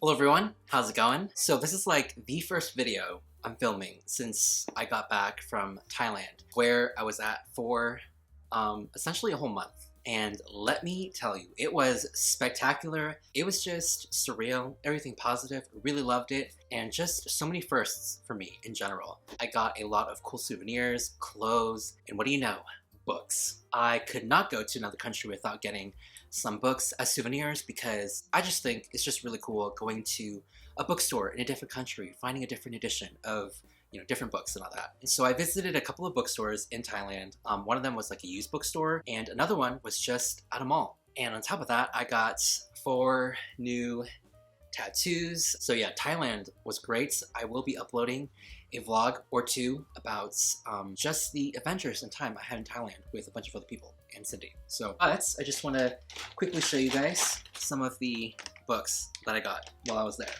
Hello everyone, how's it going? So this is like the first video I'm filming since I got back from Thailand, where I was at for essentially a whole month. And let me tell you, it was spectacular. It was just surreal, everything positive, really loved it, and just so many firsts for me in general. I got a lot of cool souvenirs, clothes, and what do you know? Books. I could not go to another country without getting some books as souvenirs because I just think it's just really cool going to a bookstore in a different country, finding a different edition of different books and all that. And so I visited a couple of bookstores in Thailand. One of them was like a used bookstore and another one was just at a mall. And on top of that, I got 4 new tattoos. So yeah, Thailand was great. I will be uploading a vlog or 2 about just the adventures and time I had in Thailand with a bunch of other people and Cindy. So I just want to quickly show you guys some of the books that I got while I was there.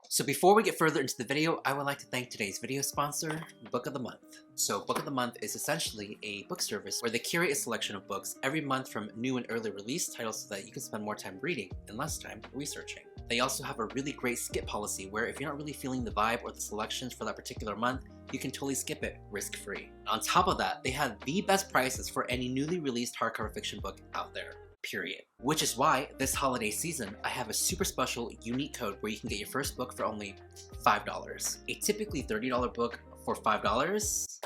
So before we get further into the video, I would like to thank today's video sponsor, Book of the Month. So Book of the Month is essentially a book service where they curate a selection of books every month from new and early release titles so that you can spend more time reading and less time researching. They also have a really great skip policy where if you're not really feeling the vibe or the selections for that particular month, you can totally skip it risk-free. On top of that, they have the best prices for any newly released hardcover fiction book out there. Period. Which is why this holiday season, I have a super special unique code where you can get your first book for only $5. A typically $30 book for $5?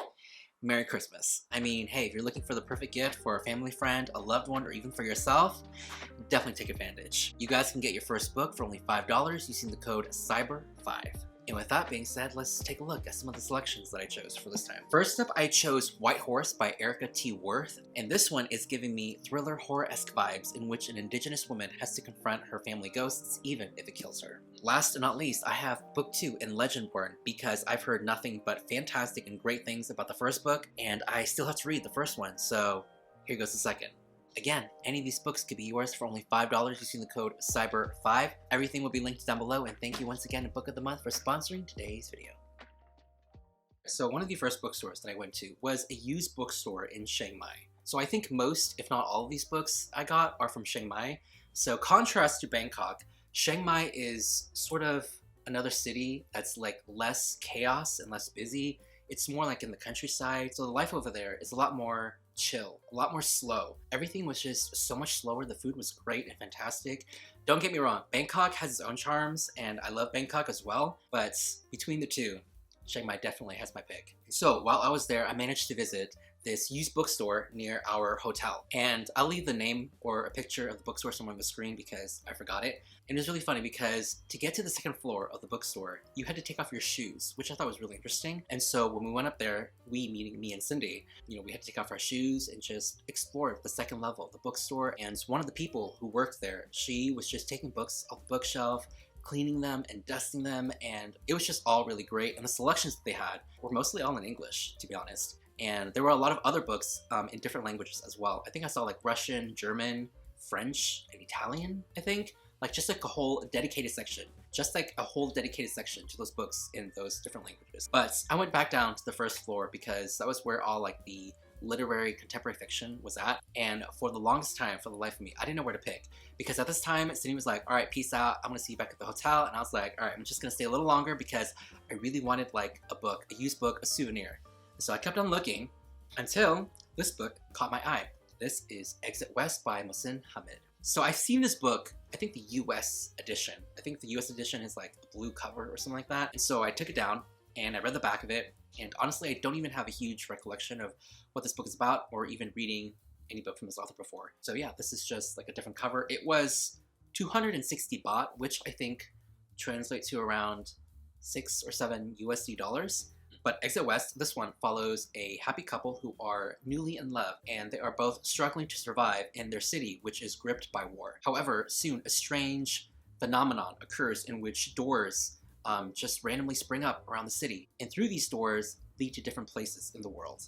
Merry Christmas. I mean, hey, if you're looking for the perfect gift for a family friend, a loved one, or even for yourself, definitely take advantage. You guys can get your first book for only $5 using the code CYBER5. And with that being said, let's take a look at some of the selections that I chose for this time. First up, I chose White Horse by Erica T. Worth, and this one is giving me thriller horror-esque vibes in which an indigenous woman has to confront her family ghosts even if it kills her. Last and not least, I have Book 2 in Legendborn because I've heard nothing but fantastic and great things about the first book, and I still have to read the first one, so here goes the second. Again, any of these books could be yours for only $5 using the code CYBER5. Everything will be linked down below, and thank you once again to Book of the Month for sponsoring today's video. So one of the first bookstores that I went to was a used bookstore in Chiang Mai. So I think most, if not all of these books I got are from Chiang Mai. So contrast to Bangkok, Chiang Mai is sort of another city that's like less chaos and less busy. It's more like in the countryside, so the life over there is a lot more chill, a lot more slow. Everything was just so much slower. The food was great and fantastic. Don't get me wrong, Bangkok has its own charms, and I love Bangkok as well, but between the two, Chiang Mai definitely has my pick. So while I was there, I managed to visit this used bookstore near our hotel. And I'll leave the name or a picture of the bookstore somewhere on the screen because I forgot it. And it was really funny because to get to the second floor of the bookstore, you had to take off your shoes, which I thought was really interesting. And so when we went up there, meaning me and Cindy, we had to take off our shoes and just explore the second level of the bookstore. And one of the people who worked there, she was just taking books off the bookshelf, cleaning them and dusting them, and it was just all really great. And the selections that they had were mostly all in English, to be honest. And there were a lot of other books in different languages as well. I think I saw like Russian, German, French, and Italian, I think. Like just like a whole dedicated section. Just like a whole dedicated section to those books in those different languages. But I went back down to the first floor because that was where all like the literary contemporary fiction was at. And for the longest time, for the life of me, I didn't know where to pick. Because at this time, Cindy was like, all right, peace out. I'm gonna see you back at the hotel. And I was like, all right, I'm just gonna stay a little longer because I really wanted like a book, a used book, a souvenir. So I kept on looking until this book caught my eye. This is Exit West by Mohsin Hamid. So I've seen this book, I think the US edition. I think the US edition is like a blue cover or something like that. And so I took it down and I read the back of it. And honestly, I don't even have a huge recollection of what this book is about or even reading any book from this author before. So yeah, this is just like a different cover. It was 260 baht, which I think translates to around 6 or 7 USD dollars. But Exit West, this one follows a happy couple who are newly in love, and they are both struggling to survive in their city, which is gripped by war. However, soon a strange phenomenon occurs in which doors just randomly spring up around the city, and through these doors lead to different places in the world.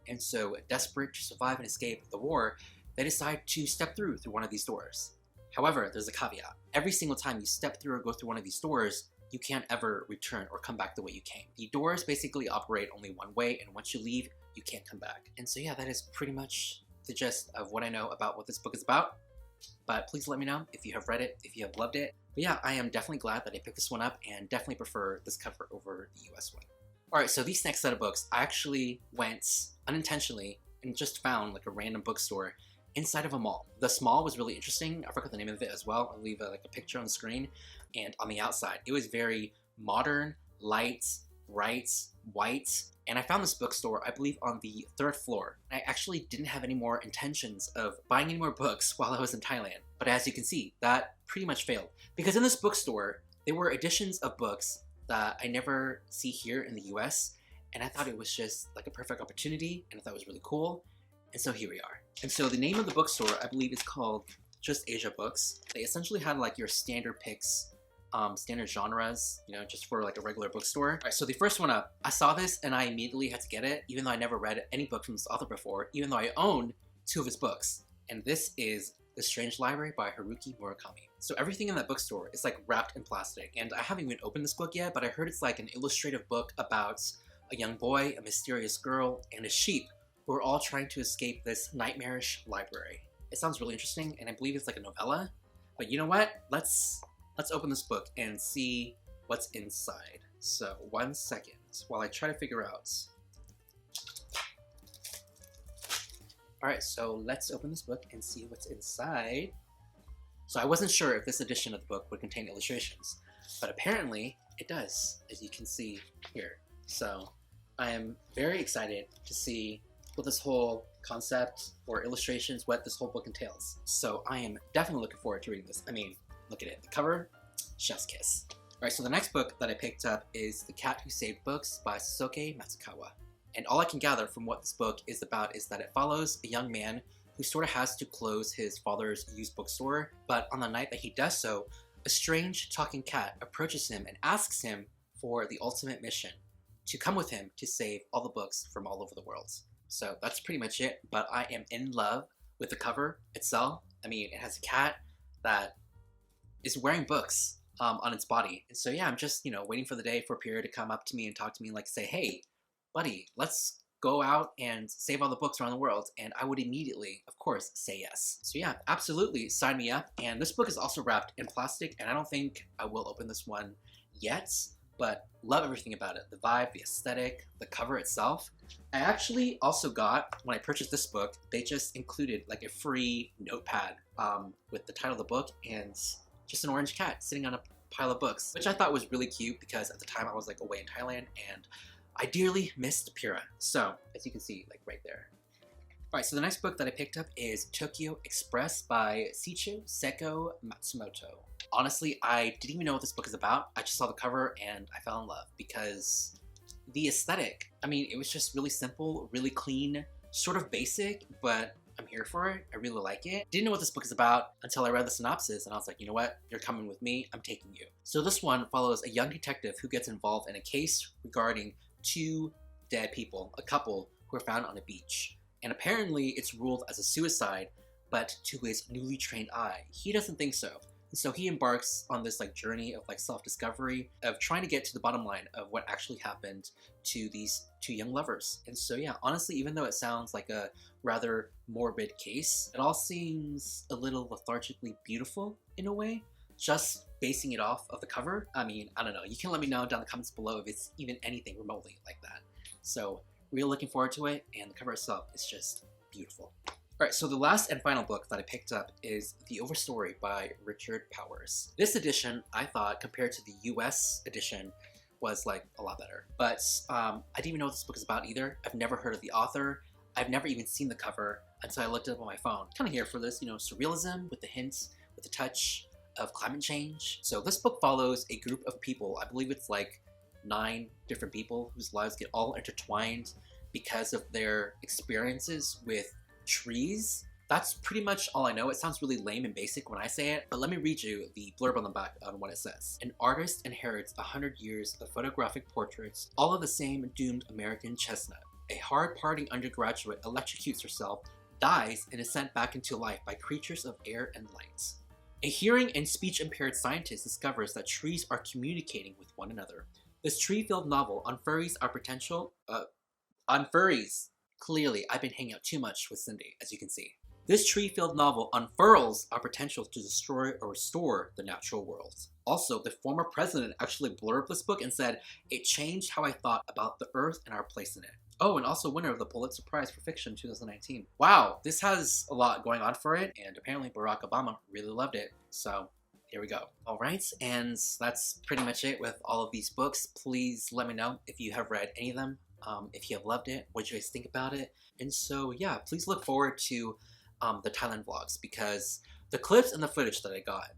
And so, desperate to survive and escape the war, they decide to step through one of these doors. However, there's a caveat. Every single time you step through or go through one of these doors, you can't ever return or come back the way you came. The doors basically operate only one way, and once you leave, you can't come back. And so yeah, that is pretty much the gist of what I know about what this book is about. But please let me know if you have read it, if you have loved it. But yeah, I am definitely glad that I picked this one up and definitely prefer this cover over the US one. Alright, so these next set of books, I actually went unintentionally and just found like a random bookstore inside of a mall. The mall was really interesting. I forgot the name of it as well. I'll leave like a picture on the screen. And on the outside, it was very modern, light, bright, white. And I found this bookstore, I believe, on the 3rd floor. I actually didn't have any more intentions of buying any more books while I was in Thailand. But as you can see, that pretty much failed. Because in this bookstore, there were editions of books that I never see here in the US. And I thought it was just like a perfect opportunity, and I thought it was really cool. And so here we are. And so the name of the bookstore, I believe, is called Just Asia Books. They essentially had like your standard picks, standard genres, you know, just for like a regular bookstore. All right, so the first one up, I saw this and I immediately had to get it, even though I never read any book from this author before, even though I own 2 of his books. And this is The Strange Library by Haruki Murakami. So everything in that bookstore is like wrapped in plastic, and I haven't even opened this book yet, but I heard it's like an illustrative book about a young boy, a mysterious girl, and a sheep who are all trying to escape this nightmarish library. It sounds really interesting, and I believe it's like a novella. But you know what? Let's open this book and see what's inside. So 1 second while I try to figure out. Alright, so let's open this book and see what's inside. So I wasn't sure if this edition of the book would contain illustrations, but apparently it does, as you can see here. So I am very excited to see what this whole concept or illustrations, what this whole book entails. So I am definitely looking forward to reading this. I mean, look at it. The cover, chef's kiss. Alright, so the next book that I picked up is The Cat Who Saved Books by Soke Matsukawa. And all I can gather from what this book is about is that it follows a young man who sort of has to close his father's used bookstore, but on the night that he does so, a strange talking cat approaches him and asks him for the ultimate mission, to come with him to save all the books from all over the world. So that's pretty much it, but I am in love with the cover itself. I mean, it has a cat that is wearing books on its body. And so yeah, I'm just, waiting for the day for Pierre to come up to me and talk to me and like say, hey, buddy, let's go out and save all the books around the world. And I would immediately, of course, say yes. So yeah, absolutely sign me up. And this book is also wrapped in plastic, and I don't think I will open this one yet, but love everything about it. The vibe, the aesthetic, the cover itself. I actually also got, when I purchased this book, they just included like a free notepad with the title of the book and just an orange cat sitting on a pile of books, which I thought was really cute because at the time I was like away in Thailand and I dearly missed Pira. So, as you can see, like right there. Alright, so the next book that I picked up is Tokyo Express by Shicho Seko Matsumoto. Honestly, I didn't even know what this book is about. I just saw the cover and I fell in love because the aesthetic, I mean, it was just really simple, really clean, sort of basic, but I'm here for it. I really like it. Didn't know what this book is about until I read the synopsis and I was like, you know what? You're coming with me. I'm taking you. So this one follows a young detective who gets involved in a case regarding 2 dead people, a couple who are found on a beach. And apparently it's ruled as a suicide, but to his newly trained eye, he doesn't think so. And so he embarks on this like journey of like self-discovery, of trying to get to the bottom line of what actually happened to these 2 young lovers. And so yeah, honestly, even though it sounds like a rather morbid case, it all seems a little lethargically beautiful in a way, just basing it off of the cover. I mean, I don't know. You can let me know down in the comments below if it's even anything remotely like that. So really looking forward to it, and the cover itself is just beautiful. Alright, so the last and final book that I picked up is The Overstory by Richard Powers. This edition, I thought, compared to the US edition, was like a lot better. But I didn't even know what this book is about either. I've never heard of the author. I've never even seen the cover until I looked it up on my phone. Kind of here for this, surrealism with the hints, with the touch of climate change. So this book follows a group of people, I believe it's like 9 different people whose lives get all intertwined because of their experiences with trees. That's pretty much all I know. It sounds really lame and basic when I say it, but let me read you the blurb on the back on what it says. An artist inherits 100 years of photographic portraits, all of the same doomed American chestnut. A hard-partying undergraduate electrocutes herself, dies, and is sent back into life by creatures of air and light. A hearing and speech-impaired scientist discovers that trees are communicating with one another. This tree-filled novel unfurries our potential, unfurries. Clearly, I've been hanging out too much with Cindy, as you can see. This tree-filled novel unfurls our potential to destroy or restore the natural world. Also, the former president actually blurbed this book and said, "It changed how I thought about the earth and our place in it." Oh, and also winner of the Pulitzer Prize for Fiction 2019. Wow, this has a lot going on for it, and apparently Barack Obama really loved it. So here we go. All right, and that's pretty much it with all of these books. Please let me know if you have read any of them, if you have loved it, what you guys think about it. And so yeah, please look forward to the Thailand vlogs, because the clips and the footage that I got,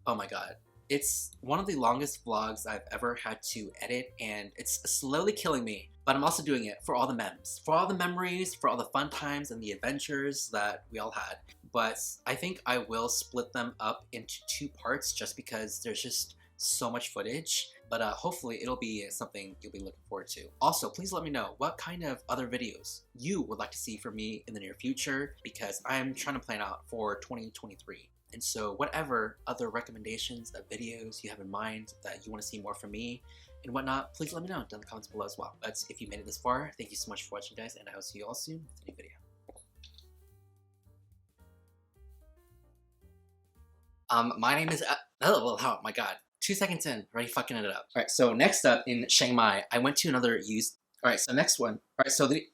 oh my god, it's one of the longest vlogs I've ever had to edit, and it's slowly killing me. But I'm also doing it for all the memes, for all the memories, for all the fun times and the adventures that we all had. But I think I will split them up into 2 parts just because there's just so much footage. But hopefully it'll be something you'll be looking forward to. Also, please let me know what kind of other videos you would like to see from me in the near future, because I'm trying to plan out for 2023. And so whatever other recommendations of videos you have in mind that you want to see more from me and whatnot, please let me know down in the comments below as well. But if you made it this far, thank you so much for watching, guys, and I will see you all soon with a new video. My name is, oh my god. 2 seconds in, already fucking it up. Alright, so next up in Chiang Mai, I went to another used, alright, so next one. Alright, so the,